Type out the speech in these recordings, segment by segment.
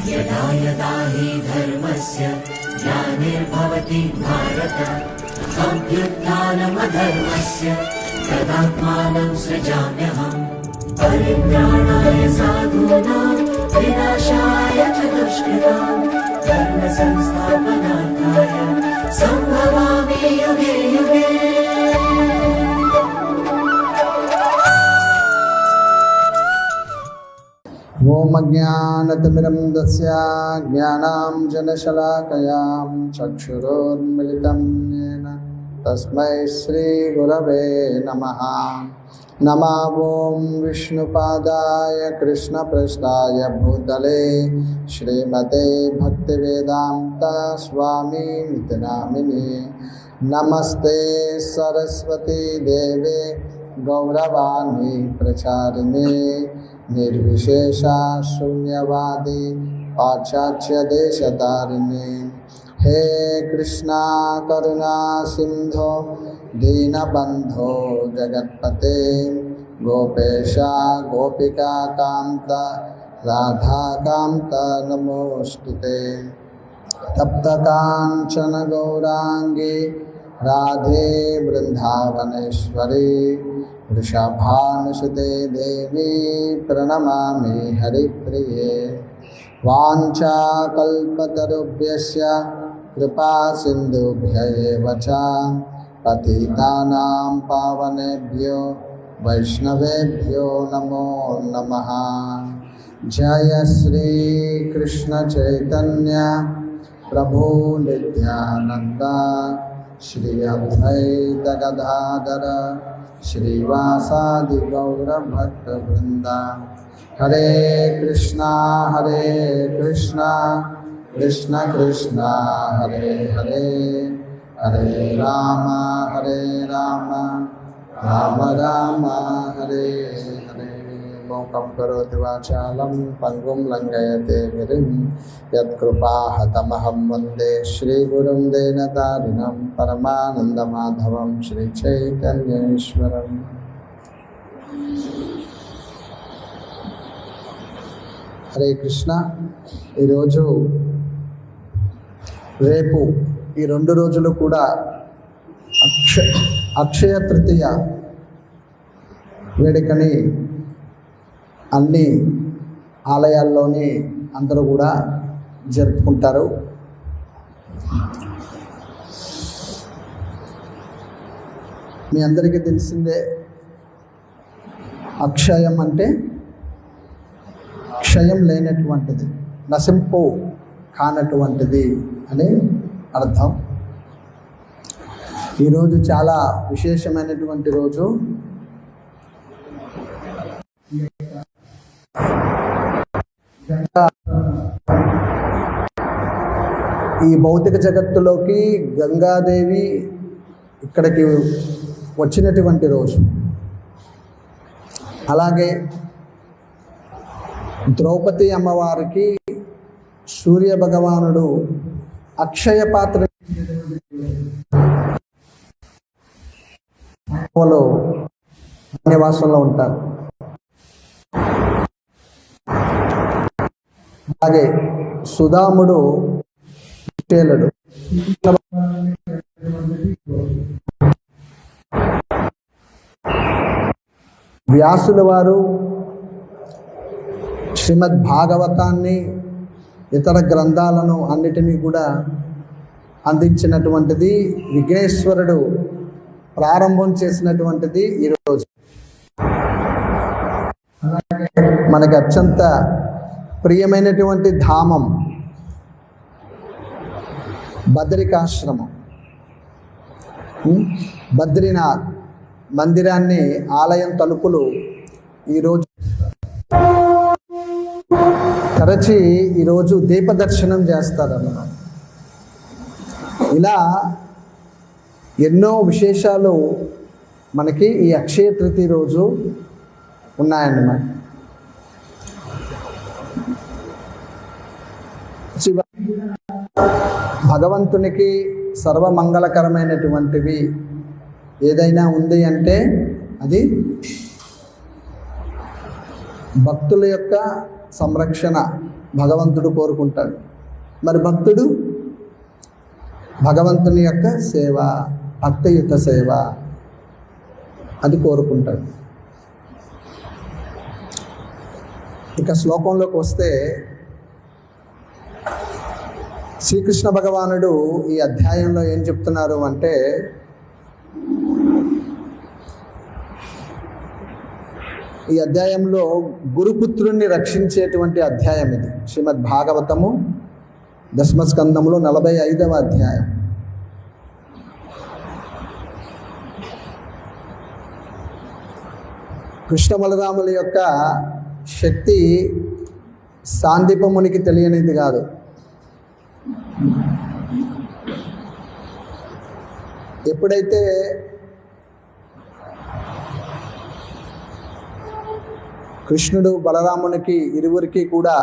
यदा यदा हि धर्मस्य ग्लानिर्भवति भारत अभ्युत्थानमधर्मस्य तदात्मानं सृजाम्यहम् परित्राणाय साधूनां विनाशाय च दुष्कृतां धर्मसंस्थापनार्थाय सम्भवामि युगे युगे। ओम ज्ञानतिमिरन्धस्य ज्ञानाञ्जनशलाकयां चक्षुरुन्मिलितं येन तस्मै श्रीगुरवे नमः। नमो विष्णुपादाय कृष्णपृष्ठाय भूतले श्रीमते भक्तिवेदान्त स्वामिनिति नामिने। नमस्ते सरस्वती देवे गौरवाणी प्रचारिणे निर्विशेषा शून्यवादी पाश्चात्य देशतारिणे। हे कृष्णा करुणा सिंधो दीनबंधो जगत्पते गोपेशा गोपिका कांत राधा कांत नमोस्तुते। तप्त कांचन गौरांगी राधे वृंदावनेश्वरी वृषभानुसुते देवी प्रणमामि हरिप्रिये। वाञ्छाकल्पतरुभ्यश्च कृपा सिन्धुभ्य एव च पतितानां पावनेभ्यो वैष्णवेभ्यो नमो नमः। जय श्री कृष्ण चैतन्य प्रभु नित्यानंद श्री अद्वैत गदाधर श्रीवासादि गौरभक्तवृंदा। हरे कृष्णा कृष्ण कृष्ण हरे हरे, हरे राम राम राम हरे हरे। मोकं करोति वाचालं पङ्गुं लङ्घयते गिरिं यत्कृपाहतमहं वन्दे श्रीगुरुं दीनतारिणं परमानन्दमाधवं श्रीचैतन्येश्वरम्। హరే కృష్ణ. ఈరోజు రేపు ఈ 2 రోజులు కూడా అక్షయ తృతీయ వేడుకని అన్ని ఆలయాల్లోని అందరూ కూడా జరుపుకుంటారు. మీ అందరికీ తెలిసిందే, అక్షయం అంటే క్షయం లేనటువంటిది, నశింపు కానటువంటిది అని అర్థం. ఈరోజు చాలా విశేషమైనటువంటి రోజు. ఈ భౌతిక జగత్తులోకి గంగాదేవి ఇక్కడికి వచ్చినటువంటి రోజు. అలాగే ద్రౌపది అమ్మవారికి సూర్య భగవానుడు అక్షయ పాత్ర నివాసంలో ఉంటారు. అలాగే సుధాముడు చేలడు. వ్యాసుల వారు శ్రీమద్ భాగవతాన్ని ఇతర గ్రంథాలను అన్నిటినీ కూడా అందించినటువంటిది, విఘ్నేశ్వరుడు ప్రారంభం చేసినటువంటిది ఈరోజు. మనకి అత్యంత ప్రియమైనటువంటి ధామం బద్రికాశ్రమం, బద్రీనాథ్ మందిరాన్ని ఆలయం తలుపులు ఈరోజు తెరచి ఈరోజు దీపదర్శనం చేస్తారన్నమాట. ఇలా ఎన్నో విశేషాలు మనకి ఈ అక్షయ తృతీయ రోజు ఉన్నాయన్నమాట. భగవంతునికి సర్వమంగళకరమైనటువంటివి ఏదైనా ఉంది అంటే అది భక్తుల యొక్క సంరక్షణ, భగవంతుడు కోరుకుంటాడు. మరి భక్తుడు భగవంతుని యొక్క సేవ, భక్తియుత సేవ అది కోరుకుంటాడు. ఇక శ్లోకంలోకి వస్తే శ్రీకృష్ణ భగవానుడు ఈ అధ్యాయంలో ఏం చెప్తున్నారు అంటే, ఈ అధ్యాయంలో గురుపుత్రుణ్ణి రక్షించేటువంటి అధ్యాయం ఇది. శ్రీమద్ భాగవతము 10వ స్కంధంలో 45వ అధ్యాయం. కృష్ణ బలరాముల యొక్క శక్తి సాందీపమునికి తెలియనిది కాదు. ఎప్పుడైతే కృష్ణుడు బలరామునికి ఇరువురికి కూడా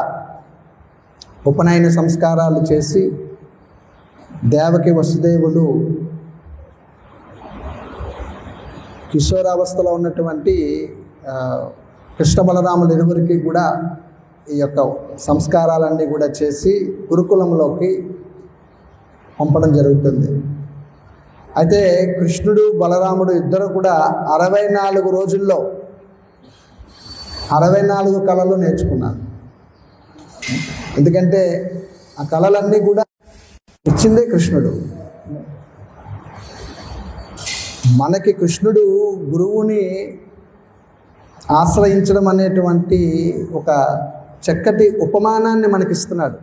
ఉపనయన సంస్కారాలు చేసి దేవకి వసుదేవులు కిషోరావస్థలో ఉన్నటువంటి కృష్ణ బలరాములు ఇరువురికి కూడా ఈ యొక్క సంస్కారాలన్నీ కూడా చేసి గురుకులంలోకి పంపడం జరుగుతుంది. అయితే కృష్ణుడు బలరాముడు ఇద్దరు కూడా 64 రోజుల్లో 64 కళలు నేర్చుకున్నారు. ఎందుకంటే ఆ కళలన్నీ కూడా ఇచ్చిందే కృష్ణుడు. మనకి కృష్ణుడు గురువుని ఆశ్రయించడం అనేటువంటి ఒక చక్కటి ఉపమానాన్ని మనకిస్తున్నాడు.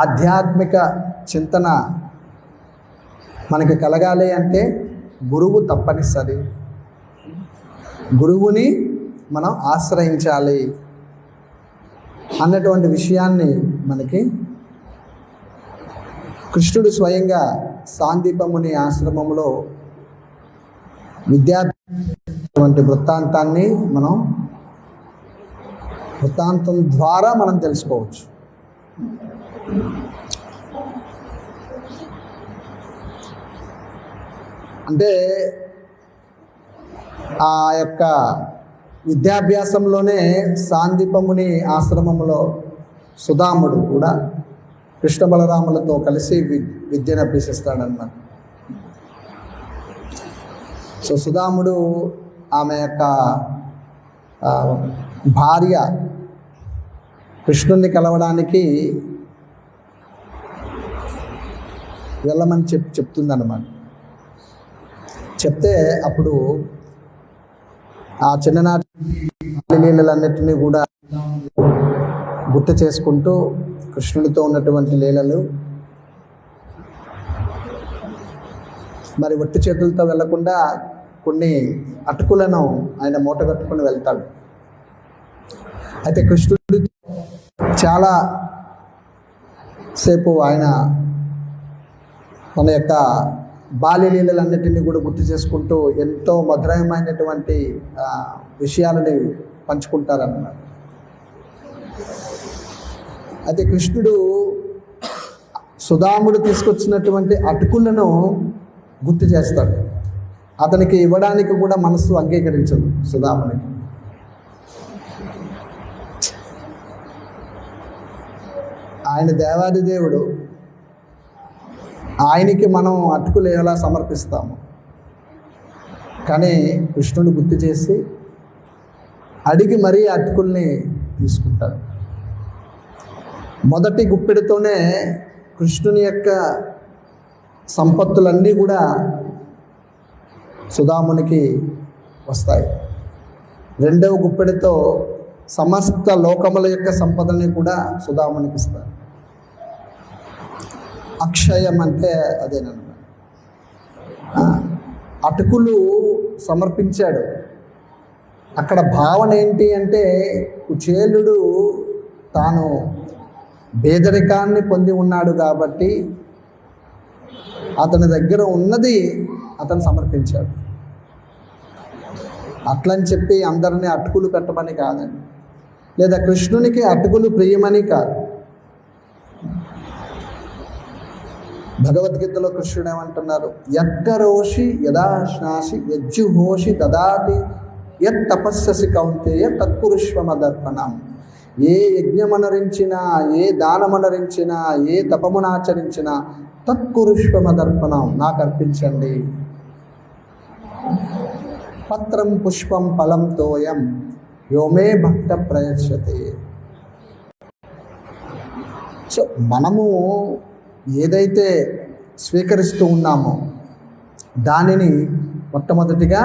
ఆధ్యాత్మిక చింతన మనకి కలగాలి అంటే గురువు తప్పనిసరి. గురువుని మనం ఆశ్రయించాలి అన్నటువంటి విషయాన్ని మనకి కృష్ణుడు స్వయంగా సాందీపముని ఆశ్రమంలో విద్యార్థి వృత్తాంతాన్ని వృత్తాంతం ద్వారా మనం తెలుసుకోవచ్చు. అంటే ఆ యొక్క విద్యాభ్యాసంలోనే సాందీపముని ఆశ్రమంలో సుధాముడు కూడా కృష్ణ బలరాములతో కలిసి విద్యను అభ్యసిస్తాడన్నమాట. సో సుధాముడు ఆమె యొక్క భార్య కృష్ణుణ్ణి కలవడానికి వెళ్ళమని చెప్తుందన్నమాట. చెప్తే అప్పుడు ఆ చిన్ననాటి లీలలన్నిటినీ కూడా గుర్తు చేసుకుంటూ కృష్ణుడితో ఉన్నటువంటి లీలలు, మరి ఒట్టి చేతులతో వెళ్లకుండా కొన్ని అటుకులను ఆయన మూట కట్టుకుని వెళ్తాడు. అయితే కృష్ణుడు చాలా సేపు ఆయన తన యొక్క బాల్యలీలలన్నిటినీ కూడా గుర్తు చేసుకుంటూ ఎంతో మధురమైనటువంటి విషయాలని పంచుకుంటారన్నమాట. అయితే కృష్ణుడు సుధాముడు తీసుకొచ్చినటువంటి అటుకులను గుర్తు చేస్తాడు. అతనికి ఇవ్వడానికి కూడా మనస్సు అంగీకరించదు సుధామునికి. ఆయన దేవాది దేవుడు, ఆయనకి మనం అటుకులు ఎలా సమర్పిస్తాము. కానీ కృష్ణుడు గుర్తు చేసి అడిగి మరీ అటుకుల్ని తీసుకుంటాడు. మొదటి గుప్పెడితోనే కృష్ణుని యొక్క సంపత్తులన్నీ కూడా సుధామునికి వస్తాయి. రెండవ గుప్పెడితో సమస్త లోకముల యొక్క సంపదని కూడా సుధామునికి ఇస్తారు. అక్షయం అంటే అదేనమాట. అటుకులు సమర్పించాడు. అక్కడ భావన ఏంటి అంటే కుచేలుడు తాను పేదరికాన్ని పొంది ఉన్నాడు కాబట్టి అతని దగ్గర ఉన్నది అతను సమర్పించాడు. అట్లని చెప్పి అందరినీ అటుకులు పెట్టమని కాదండి, లేదా కృష్ణునికి అటుకులు ప్రియమని కాదు. భగవద్గీతలో కృష్ణుడు ఏమంటున్నారు, యక్కరోషి యదాశ్నాసి యజ్జుహోషి దదాతి యత్ తపస్ససి కౌంతేయ తత్పురుష్వమదర్పణం. ఏ యజ్ఞమనరించినా, ఏ దానమనరించినా, ఏ తపమునాచరించినా తత్కురుష్వమదర్పణం, నాకు అర్పించండి. పత్రం పుష్పం ఫలం తోయం యోమే భక్త ప్రయచ్చతే. సో మనము ఏదైతే స్వీకరిస్తూ ఉన్నామో దానిని మొట్టమొదటిగా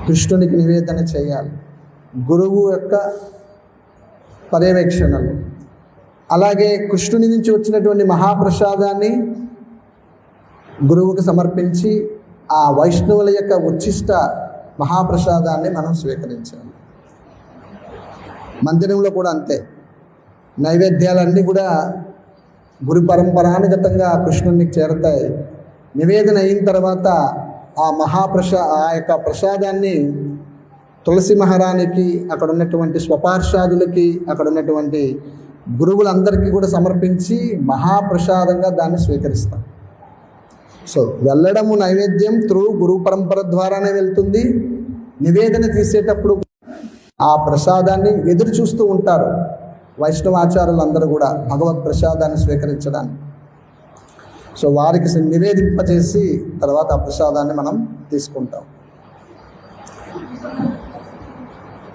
కృష్ణునికి నివేదన చేయాలి, గురువు యొక్క పర్యవేక్షణలు. అలాగే కృష్ణుని నుంచి వచ్చినటువంటి మహాప్రసాదాన్ని గురువుకు సమర్పించి ఆ వైష్ణవుల యొక్క ఉచ్ఛిష్ట మహాప్రసాదాన్ని మనం స్వీకరించాలి. మందిరంలో కూడా అంతే, నైవేద్యాలన్నీ కూడా గురు పరంపరానుగతంగా కృష్ణునికి చేరతాయి. నివేదన అయిన తర్వాత ఆ యొక్క ప్రసాదాన్ని తులసి మహారానికి, అక్కడ ఉన్నటువంటి స్వపార్షాదులకి, అక్కడ ఉన్నటువంటి గురువులందరికీ కూడా సమర్పించి మహాప్రసాదంగా దాన్ని స్వీకరిస్తాం. సో వెళ్ళడము నైవేద్యం గురు పరంపర ద్వారానే వెళ్తుంది. నివేదన తీసేటప్పుడు ఆ ప్రసాదాన్ని ఎదురు చూస్తూ ఉంటారు వైష్ణవాచార్యులందరూ కూడా భగవత్ ప్రసాదాన్ని స్వీకరించడానికి. సో వారికి నివేదింపజేసి తర్వాత ఆ ప్రసాదాన్ని మనం తీసుకుంటాం.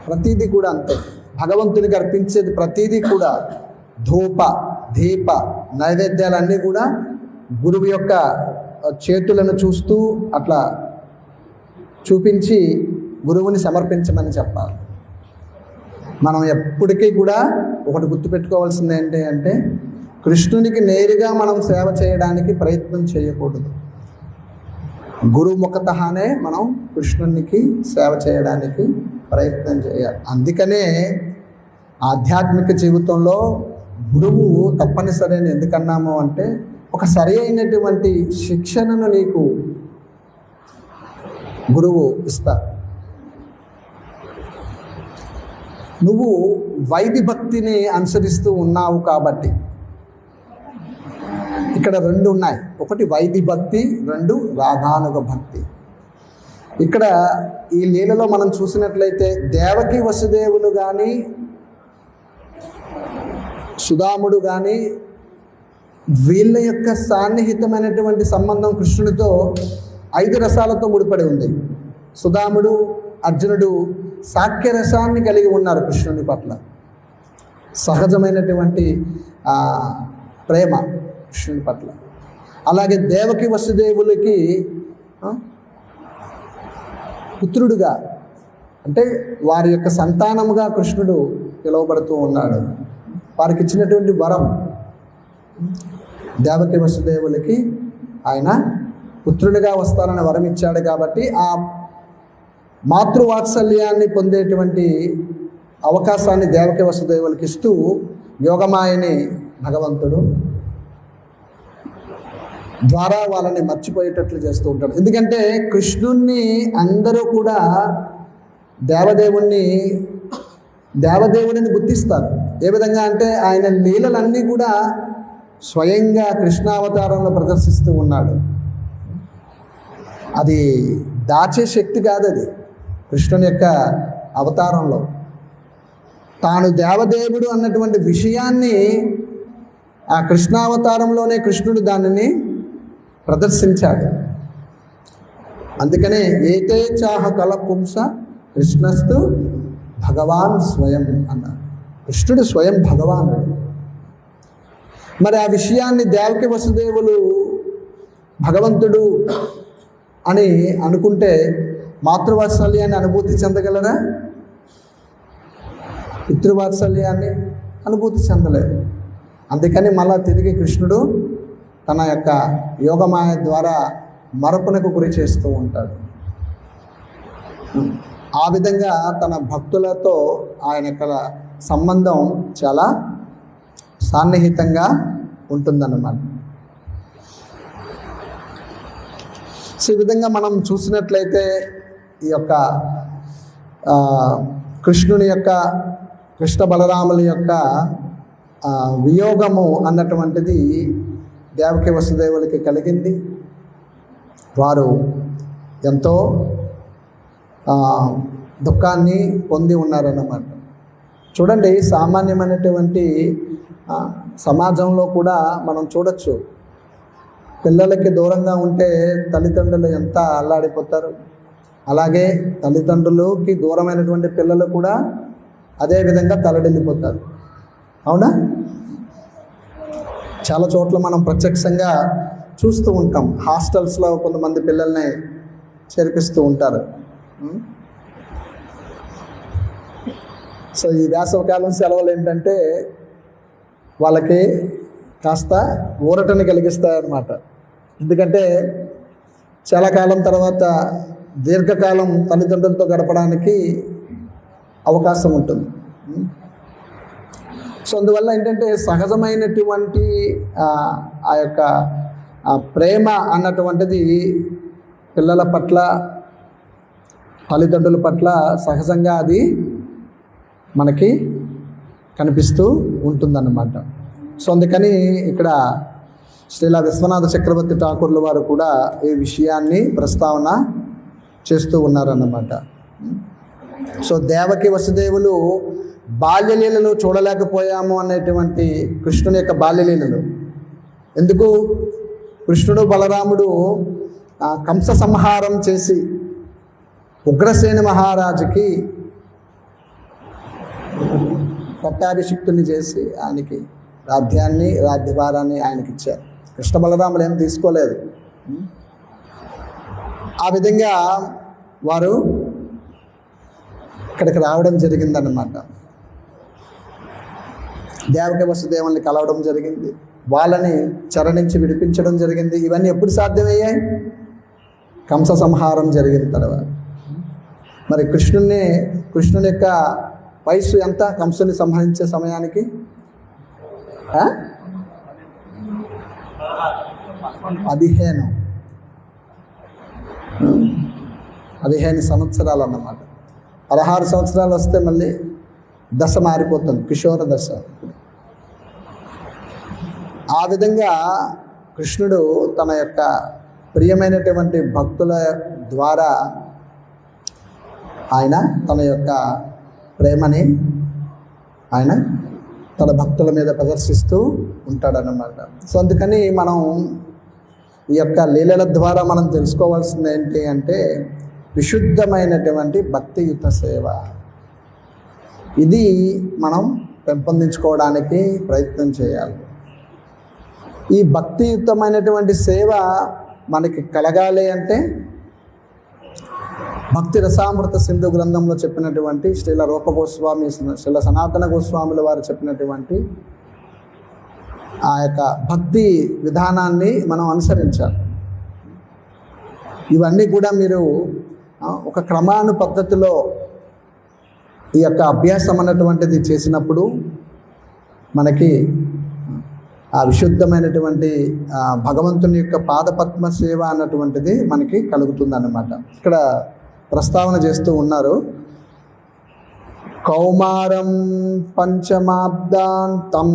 ప్రతీదీ కూడా అంతే, భగవంతునికి అర్పించేది ప్రతీదీ కూడా ధూప దీప నైవేద్యాలన్నీ కూడా గురువు యొక్క చేతులను చూస్తూ అట్లా చూపించి గురువుని సమర్పించమని చెప్పాలి. మనం ఎప్పటికీ కూడా ఒకటి గుర్తుపెట్టుకోవాల్సింది ఏంటి అంటే, కృష్ణునికి నేరుగా మనం సేవ చేయడానికి ప్రయత్నం చేయకూడదు. గురుముఖతనే మనం కృష్ణునికి సేవ చేయడానికి ప్రయత్నం చేయాలి. అందుకనే ఆధ్యాత్మిక జీవితంలో గురువు తప్పనిసరి అని ఎందుకన్నాము అంటే, ఒక సరి అయినటువంటి శిక్షణను నీకు గురువు ఇస్తారు. నువ్వు వైది భక్తిని అనుసరిస్తూ ఉన్నావు కాబట్టి ఇక్కడ రెండు ఉన్నాయి. ఒకటి వైది భక్తి, రెండు రాగానుగ భక్తి. ఇక్కడ ఈ లీలలో మనం చూసినట్లయితే దేవకి వసుదేవులు కానీ సుధాముడు కానీ వీళ్ళ యొక్క సాన్నిహితమైనటువంటి సంబంధం కృష్ణునితో 5 రసాలతో ముడిపడి ఉంది. సుధాముడు, అర్జునుడు సాఖ్య రసాన్ని కలిగి ఉన్నారు కృష్ణుని పట్ల, సహజమైనటువంటి ప్రేమ కృష్ణుని పట్ల. అలాగే దేవకి వసుదేవులకి పుత్రుడుగా, అంటే వారి యొక్క సంతానముగా కృష్ణుడు పిలువబడుతూ ఉన్నాడు. వారికి ఇచ్చినటువంటి వరం, దేవకి వసుదేవులకి ఆయన పుత్రుడిగా వస్తారని వరం ఇచ్చాడు. కాబట్టి ఆ మాతృవాత్సల్యాన్ని పొందేటువంటి అవకాశాన్ని దేవకి వసుదేవులకి ఇస్తూ యోగమాయని భగవంతుడు ద్వారా వాళ్ళని మర్చిపోయేటట్లు చేస్తూ ఉంటాడు. ఎందుకంటే కృష్ణుణ్ణి అందరూ కూడా దేవదేవుడిని గుర్తిస్తారు. ఏ విధంగా అంటే ఆయన లీలలన్నీ కూడా స్వయంగా కృష్ణావతారంలో ప్రదర్శిస్తూ ఉన్నాడు. అది దాచే శక్తి కాదు, అది కృష్ణుని యొక్క అవతారంలో తాను దేవదేవుడు అన్నటువంటి విషయాన్ని ఆ కృష్ణావతారంలోనే కృష్ణుడు దానిని ప్రదర్శించాడు. అందుకనే ఏతే చాహ కల పుంస కృష్ణస్తు భగవాన్ స్వయం అన్నారు. కృష్ణుడు స్వయం భగవానుడు. మరి ఆ విషయాన్ని దేవకి వసుదేవులు భగవంతుడు అని అనుకుంటే మాతృవాత్సల్యాన్ని అనుభూతి చెందగలరా? పితృవాత్సల్యాన్ని అనుభూతి చెందలేరు. అందుకని మళ్ళా తిరిగి కృష్ణుడు తన యొక్క యోగమాయ ద్వారా మరపునకు గురి చేస్తూ ఉంటాడు. ఆ విధంగా తన భక్తులతో ఆయన యొక్క సంబంధం చాలా సాన్నిహితంగా ఉంటుందన్నమాట. సో ఈ విధంగా మనం చూసినట్లయితే ఈ యొక్క కృష్ణుని యొక్క కృష్ణ బలరాముల యొక్క వియోగము అన్నటువంటిది దేవకి వసుదేవులకి కలిగింది. వారు ఎంతో దుఃఖాన్ని పొంది ఉన్నారన్నమాట. చూడండి, సామాన్యమైనటువంటి సమాజంలో కూడా మనం చూడొచ్చు, పిల్లలకి దూరంగా ఉంటే తల్లిదండ్రులు ఎంత అల్లాడిపోతారు. అలాగే తల్లిదండ్రులకి దూరమైనటువంటి పిల్లలు కూడా అదే విధంగా తల్లడిల్లిపోతారు. అవునా? చాలా చోట్ల మనం ప్రత్యక్షంగా చూస్తూ ఉంటాం. హాస్టల్స్లో కొంతమంది పిల్లల్ని చేర్పిస్తూ ఉంటారు. సో ఈ వేసవకాలం సెలవులు ఏంటంటే వాళ్ళకి కాస్త ఊరటని కలిగిస్తాయన్నమాట. ఎందుకంటే చాలా కాలం తర్వాత దీర్ఘకాలం తల్లిదండ్రులతో గడపడానికి అవకాశం ఉంటుంది. సో అందువల్ల ఏంటంటే సహజమైనటువంటి ఆ యొక్క ప్రేమ అన్నటువంటిది పిల్లల పట్ల, తల్లిదండ్రుల పట్ల సహజంగా అది మనకి కనిపిస్తూ ఉంటుందన్నమాట. సో అందుకని ఇక్కడ శ్రీల విశ్వనాథ చక్రవర్తి ఠాకూర్ల వారు కూడా ఈ విషయాన్ని ప్రస్తావన చేస్తూ ఉన్నారన్నమాట. సో దేవకి వసుదేవులు బాల్యలీలలు చూడలేకపోయాము అనేటువంటి కృష్ణుని యొక్క బాల్యలీలలు ఎందుకు? కృష్ణుడు బలరాముడు కంస సంహారం చేసి ఉగ్రసేన మహారాజుకి పట్టాభిషిక్తుని చేసి ఆయనకి రాజ్యాన్ని, రాజ్యభారాన్ని ఆయనకి ఇచ్చారు. కృష్ణ బలరాములు ఏం తీసుకోలేదు. ఆ విధంగా వారు ఇక్కడికి రావడం జరిగిందన్నమాట. దేవకి వసుదేవుల్ని కలవడం జరిగింది, వాళ్ళని చెర నుంచి విడిపించడం జరిగింది. ఇవన్నీ ఎప్పుడు సాధ్యమయ్యాయి? కంస సంహారం జరిగిన తర్వాత. మరి కృష్ణుని యొక్క వయస్సు ఎంత కంసుని సంహరించే సమయానికి? 15 సంవత్సరాలు అన్నమాట. 16 సంవత్సరాలు వస్తే మళ్ళీ దశ మారిపోతుంది, కిషోర దశ. ఆ విధంగా కృష్ణుడు తన యొక్క ప్రియమైనటువంటి భక్తుల ద్వారా ఆయన తన యొక్క ప్రేమని ఆయన తన భక్తుల మీద ప్రదర్శిస్తూ ఉంటాడన్నమాట. సో అందుకని మనం ఈ యొక్క లీలల ద్వారా మనం తెలుసుకోవాల్సింది ఏంటి అంటే విశుద్ధమైనటువంటి భక్తియుత సేవ. ఇది మనం పెంపొందించుకోవడానికి ప్రయత్నం చేయాలి. ఈ భక్తియుతమైనటువంటి సేవ మనకి కలగాలి అంటే భక్తి రసామృత సింధు గ్రంథంలో చెప్పినటువంటి శ్రీల రూప గోస్వామి, శ్రీల సనాతన గోస్వాముల వారు చెప్పినటువంటి ఆ యొక్క భక్తి విధానాన్ని మనం అనుసరించాలి. ఇవన్నీ కూడా మీరు ఒక క్రమాను పద్ధతిలో ఈ యొక్క అభ్యాసం అన్నటువంటిది చేసినప్పుడు మనకి ఆ విశుద్ధమైనటువంటి భగవంతుని యొక్క పాదపద్మ సేవ అన్నటువంటిది మనకి కలుగుతుందన్నమాట. ఇక్కడ ప్రస్తావన చేస్తూ ఉన్నారు. కౌమారం పంచమాబ్దాంతం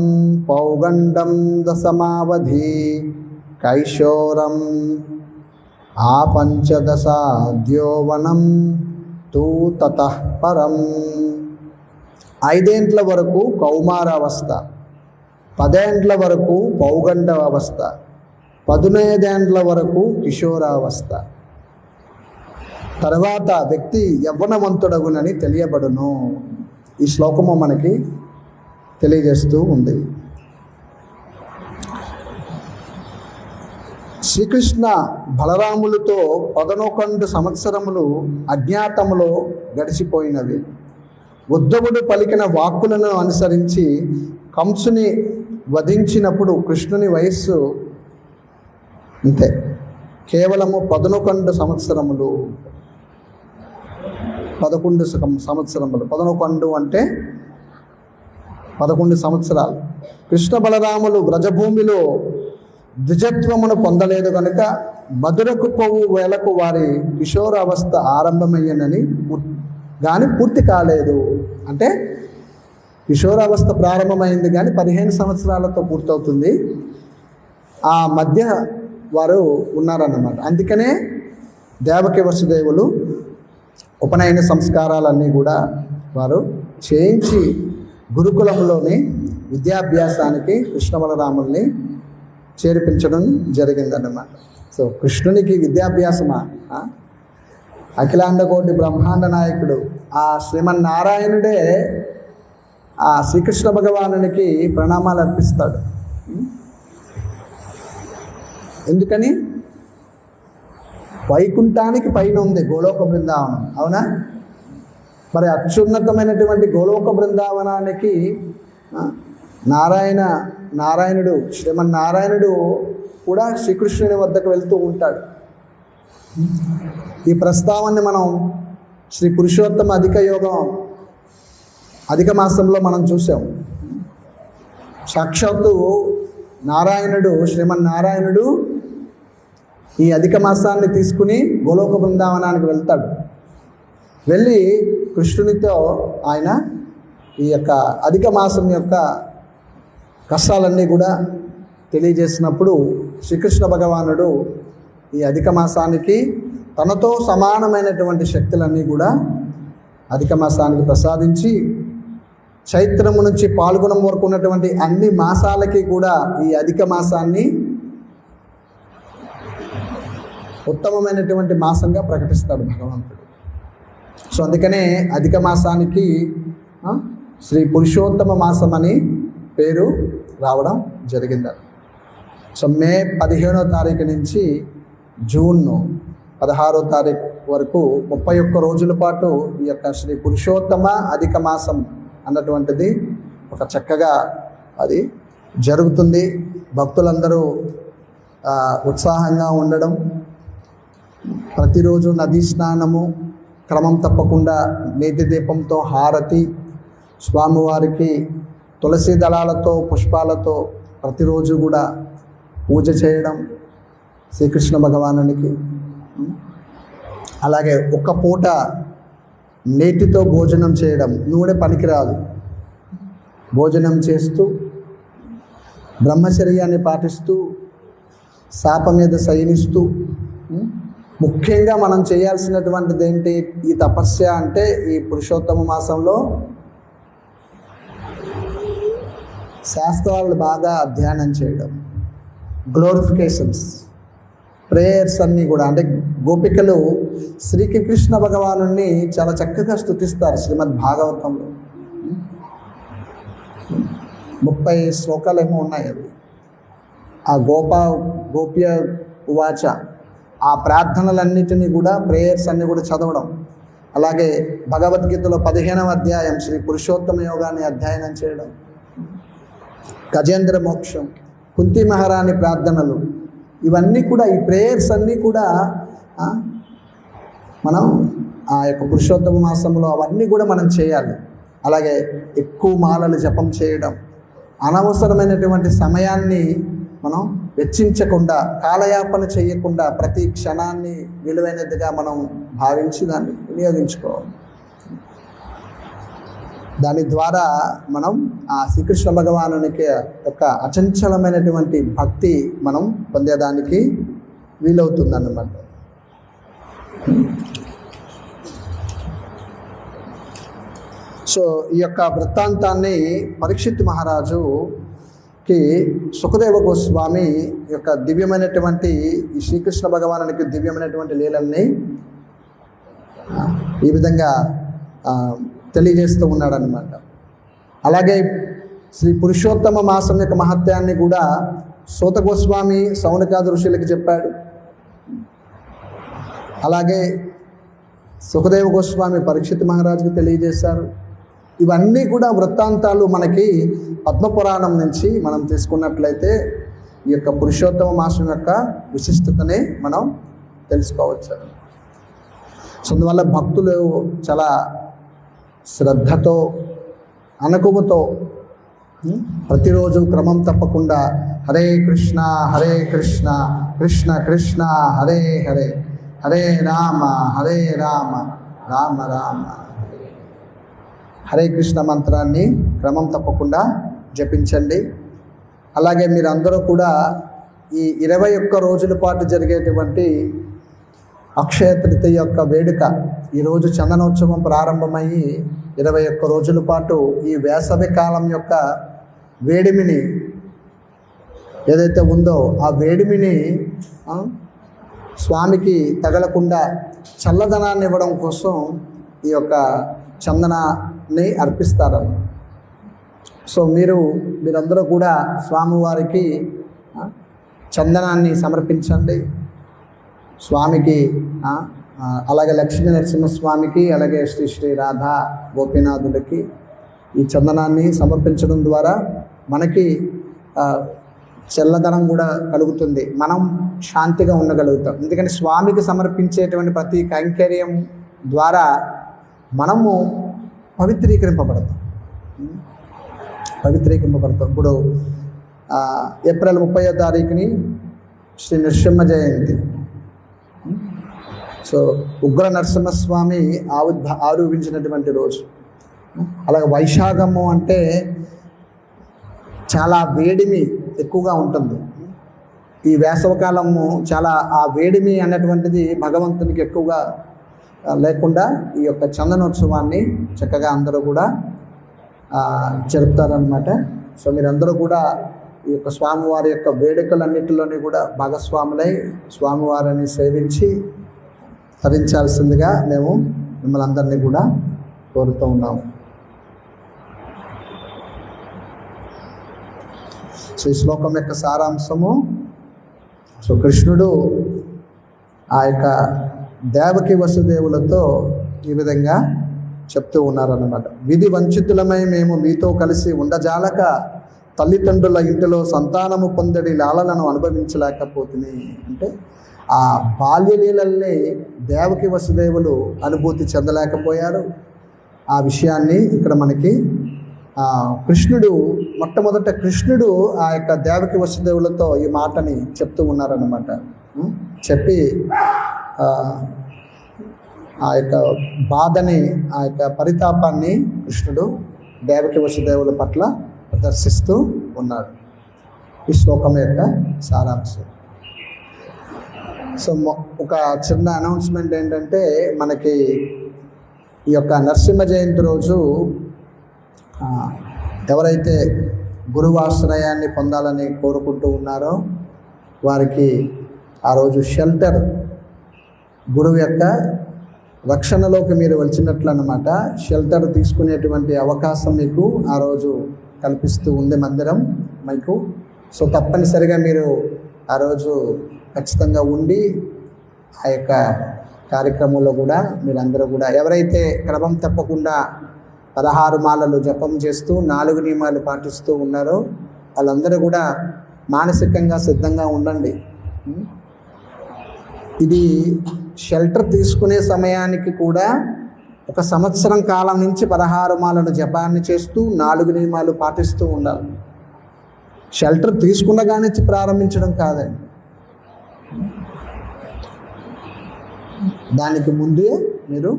పౌగండం దశమావధి కైశోరం ఆ పంచదశాద్యోవనం తూ తతః పరం. 5 ఏండ్ల వరకు కౌమారావస్థ, 10 ఏండ్ల వరకు పౌగండ అవస్థ, 15 ఏండ్ల వరకు కిషోరావస్థ. తర్వాత వ్యక్తి యవ్వనవంతుడగునని తెలియబడును. ఈ శ్లోకము మనకి తెలియజేస్తూ ఉంది. శ్రీకృష్ణ బలరాములతో 11 సంవత్సరములు అజ్ఞాతములో గడిచిపోయినవి. ఉద్ధవుడు పలికిన వాక్కులను అనుసరించి కంసుని వధించినప్పుడు కృష్ణుని వయస్సు అంతే, కేవలము 11 సంవత్సరములు. 11 సంవత్సరములు, 11 అంటే 11 సంవత్సరాలు. కృష్ణ బలరాములు వ్రజభూమిలో ద్విజత్వమును పొందలేదు కనుక మధురకు పోవు వేళకు వారి కిషోరావస్థ ఆరంభమయ్యనని కానీ పూర్తి కాలేదు. అంటే కిషోరావస్థ ప్రారంభమైంది కానీ 15 సంవత్సరాలతో పూర్తవుతుంది. ఆ మధ్య వారు ఉన్నారన్నమాట. అందుకనే దేవకి వసుదేవులు ఉపనయన సంస్కారాలన్నీ కూడా వారు చేయించి గురుకులంలోని విద్యాభ్యాసానికి కృష్ణ బలరాముల్ని చేర్పించడం జరిగిందన్నమాట. సో కృష్ణునికి విద్యాభ్యాసమా? అఖిలాండకోటి బ్రహ్మాండ నాయకుడు ఆ శ్రీమన్నారాయణుడే ఆ శ్రీకృష్ణ భగవానునికి ప్రణామాలు అర్పిస్తాడు. ఎందుకని? వైకుంఠానికి పైన ఉంది గోలోక బృందావనం, అవునా? మరి అత్యున్నతమైనటువంటి గోలోక బృందావనానికి నారాయణుడు శ్రీమన్నారాయణుడు కూడా శ్రీకృష్ణుని వద్దకు వెళ్తూ ఉంటాడు. ఈ ప్రస్తావాన్ని మనం శ్రీ పురుషోత్తమ అధిక మాసంలో మనం చూసాం. సాక్షాత్తు శ్రీమన్నారాయణుడు ఈ అధిక మాసాన్ని తీసుకుని గోలోక బృందావనానికి వెళ్తాడు. వెళ్ళి కృష్ణునితో ఆయన ఈ యొక్క అధిక మాసం యొక్క కష్టాలన్నీ కూడా తెలియజేసినప్పుడు శ్రీకృష్ణ భగవానుడు ఈ అధిక మాసానికి తనతో సమానమైనటువంటి శక్తులన్నీ కూడా అధిక మాసానికి ప్రసాదించి చైత్రము నుంచి పాల్గొనం వరకు ఉన్నటువంటి అన్ని మాసాలకి కూడా ఈ అధిక మాసాన్ని ఉత్తమమైనటువంటి మాసంగా ప్రకటిస్తాడు భగవంతుడు. సో అందుకనే అధిక మాసానికి శ్రీ పురుషోత్తమ మాసం అని పేరు రావడం జరిగింది. సో మే 15వ తారీఖు నుంచి జూన్ 16వ తారీఖు వరకు 31 రోజుల పాటు ఈ యొక్క శ్రీ పురుషోత్తమ అధిక మాసం అన్నటువంటిది ఒక చక్కగా అది జరుగుతుంది. భక్తులందరూ ఉత్సాహంగా ఉండడం, ప్రతిరోజు నదీ స్నానము, క్రమం తప్పకుండా నేతి దీపంతో హారతి, స్వామివారికి తులసి దళాలతో పుష్పాలతో ప్రతిరోజు కూడా పూజ చేయడం శ్రీకృష్ణ భగవానునికి. అలాగే ఒక్క పూట నేతితో భోజనం చేయడం, నూనె పనికిరాదు, భోజనం చేస్తూ బ్రహ్మచర్యాన్ని పాటిస్తూ శాప మీద శయనిస్తూ. ముఖ్యంగా మనం చేయాల్సినటువంటిది ఏంటి ఈ తపస్య అంటే? ఈ పురుషోత్తమ మాసంలో శాస్త్రాలను బాగా అధ్యయనం చేయడం, గ్లోరిఫికేషన్స్, ప్రేయర్స్ అన్నీ కూడా. అంటే గోపికలు శ్రీకృష్ణ భగవాను చాలా చక్కగా స్తుతిస్తారు శ్రీమద్ భాగవతంలో. 30 శ్లోకాలు ఏమో ఉన్నాయి అవి. ఆ గోప్య ఉవాచ ఆ ప్రార్థనలన్నిటినీ కూడా, ప్రేయర్స్ అన్నీ కూడా చదవడం. అలాగే భగవద్గీతలో 15వ అధ్యాయం శ్రీ పురుషోత్తమ యోగాన్ని అధ్యయనం చేయడం, గజేంద్ర మోక్షం, కుంతి మహారాణి ప్రార్థనలు, ఇవన్నీ కూడా ఈ ప్రేయర్స్ అన్నీ కూడా మనం ఆ యొక్క పురుషోత్తమ మాసంలో అవన్నీ కూడా మనం చేయాలి. అలాగే ఎక్కువ మాలలు జపం చేయడం, అనవసరమైనటువంటి సమయాన్ని మనం వెచ్చించకుండా, కాలయాపన చేయకుండా ప్రతి క్షణాన్ని విలువైనదిగా మనం భావించి దాన్ని వినియోగించుకోవాలి. దాని ద్వారా మనం ఆ శ్రీకృష్ణ భగవానునికి యొక్క అచంచలమైనటువంటి భక్తి మనం పొందేదానికి వీలవుతుందన్నమాట. సో ఈ యొక్క వృత్తాంతాన్ని పరీక్షిత్ మహారాజుకి సుఖదేవ గోస్వామి యొక్క దివ్యమైనటువంటి ఈ శ్రీకృష్ణ భగవానునికి దివ్యమైనటువంటి లీలల్ని ఈ విధంగా తెలియజేస్తూ ఉన్నాడనమాట. అలాగే శ్రీ పురుషోత్తమ మాసం యొక్క మహత్యాన్ని కూడా సూత గోస్వామి సౌనకాది ఋషులకి చెప్పాడు. అలాగే సుఖదేవ గోస్వామి పరీక్షిత్ మహారాజుకి తెలియజేశారు. ఇవన్నీ కూడా వృత్తాంతాలు మనకి పద్మపురాణం నుంచి మనం తీసుకున్నట్లయితే ఈ యొక్క పురుషోత్తమ మాసం యొక్క విశిష్టతని మనం తెలుసుకోవచ్చు. సో అందువల్ల భక్తులు చాలా శ్రద్ధతో, అనుకువతో ప్రతిరోజు క్రమం తప్పకుండా హరే కృష్ణ కృష్ణ కృష్ణ హరే హరే, హరే రామ రామ రామ హరే కృష్ణ మంత్రాన్ని క్రమం తప్పకుండా జపించండి. అలాగే మీరందరూ కూడా ఈ 21 రోజుల పాటు జరిగేటువంటి అక్షయ తృతీయ యొక్క వేడుక ఈరోజు చందనోత్సవం ప్రారంభమయ్యి 21 రోజుల పాటు ఈ వేసవి కాలం యొక్క వేడిమిని ఏదైతే ఉందో ఆ వేడిమిని స్వామికి తగలకుండా చల్లదనాన్ని ఇవ్వడం కోసం ఈ యొక్క చందనాన్ని అర్పిస్తారు. సో మీరందరూ కూడా స్వామివారికి చందనాన్ని సమర్పించండి. స్వామికి అలాగే లక్ష్మీ నరసింహస్వామికి అలాగే శ్రీ శ్రీ రాధా గోపీనాథుడికి ఈ చందనాన్ని సమర్పించడం ద్వారా మనకి చల్లదనం కూడా కలుగుతుంది, మనం శాంతిగా ఉండగలుగుతాం. ఎందుకంటే స్వామికి సమర్పించేటువంటి ప్రతి కైంకర్యం ద్వారా మనము పవిత్రీకరింపబడతాం. ఇప్పుడు ఏప్రిల్ 30వ తారీఖుని శ్రీ నరసింహ జయంతి. సో ఉగ్ర నరసింహస్వామి ఆవిర్భవించినటువంటి రోజు. అలాగే వైశాఖము అంటే చాలా వేడిమి ఎక్కువగా ఉంటుంది. ఈ వేసవకాలము చాలా ఆ వేడిమి అన్నటువంటిది భగవంతునికి ఎక్కువగా లేకుండా ఈ యొక్క చందనోత్సవాన్ని చక్కగా అందరూ కూడా జరుపుతారనమాట. సో మీరందరూ కూడా ఈ యొక్క స్వామివారి యొక్క వేడుకలన్నిటిలోని కూడా భాగస్వాములై స్వామివారిని సేవించి తరించాల్సిందిగా మేము మిమ్మల్ని అందరినీ కూడా కోరుతూ ఉన్నాము. సో ఈ శ్లోకం యొక్క సారాంశము, సో కృష్ణుడు ఆ యొక్క దేవకి వసుదేవులతో ఈ విధంగా చెప్తూ ఉన్నారన్నమాట. విధి వంచితులమై మేము మీతో కలిసి ఉండజాలక తల్లిదండ్రుల ఇంటిలో సంతానము పొందడి లాలలను అనుభవించలేకపోతుంది. అంటే ఆ బాల్యలీలల్ని దేవకి వసుదేవులు అనుభూతి చెందలేకపోయారు. ఆ విషయాన్ని ఇక్కడ మనకి మొట్టమొదట కృష్ణుడు ఆ యొక్క దేవకి వసుదేవులతో ఈ మాటని చెప్తూ ఉన్నారన్నమాట. చెప్పి ఆ యొక్క బాధని, ఆ యొక్క పరితాపాన్ని కృష్ణుడు దేవకి వసుదేవుల పట్ల ప్రదర్శిస్తూ ఉన్నాడు. ఈ శ్లోకం యొక్క సారాంశం. సో ఒక చిన్న అనౌన్స్మెంట్ ఏంటంటే, మనకి ఈ యొక్క నరసింహ జయంతి రోజు ఎవరైతే గురువాశ్రయాన్ని పొందాలని కోరుకుంటూ ఉన్నారో వారికి ఆ రోజు షెల్టర్, గురువు యొక్క రక్షణలోకి మీరు వచ్చినట్లు అన్నమాట. షెల్టర్ తీసుకునేటువంటి అవకాశం మీకు ఆ రోజు కల్పిస్తూ ఉంది మందిరం మీకు. సో తప్పనిసరిగా మీరు ఆ రోజు ఖచ్చితంగా ఉండి ఆ యొక్క కార్యక్రమంలో కూడా మీరందరూ కూడా ఎవరైతే క్రమం తప్పకుండా 16 మాలలు జపం చేస్తూ 4 నియమాలు పాటిస్తూ ఉన్నారో వాళ్ళందరూ కూడా మానసికంగా సిద్ధంగా ఉండండి. ఇది షెల్టర్ తీసుకునే సమయానికి కూడా 1 సంవత్సరం కాలం నుంచి 16 మాలలు జపాన్ని చేస్తూ 4 నియమాలు పాటిస్తూ ఉండాలి. షెల్టర్ తీసుకున్నగానే ప్రారంభించడం కాదండి, దానికి ముందే మీరు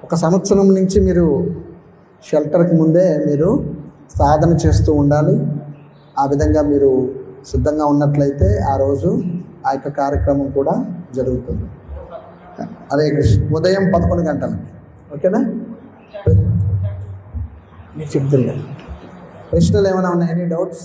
1 సంవత్సరం నుంచి మీరు షెల్టర్కి ముందే మీరు సాధన చేస్తూ ఉండాలి. ఆ విధంగా మీరు సిద్ధంగా ఉన్నట్లయితే ఆ రోజు ఆ యొక్క కార్యక్రమం కూడా జరుగుతుంది. హరే కృష్ణ. ఉదయం 11 గంటలకి. ఓకేనా? మీరు చెప్తున్నారు. ప్రశ్నలు ఏమైనా ఉన్నాయి? Any doubts?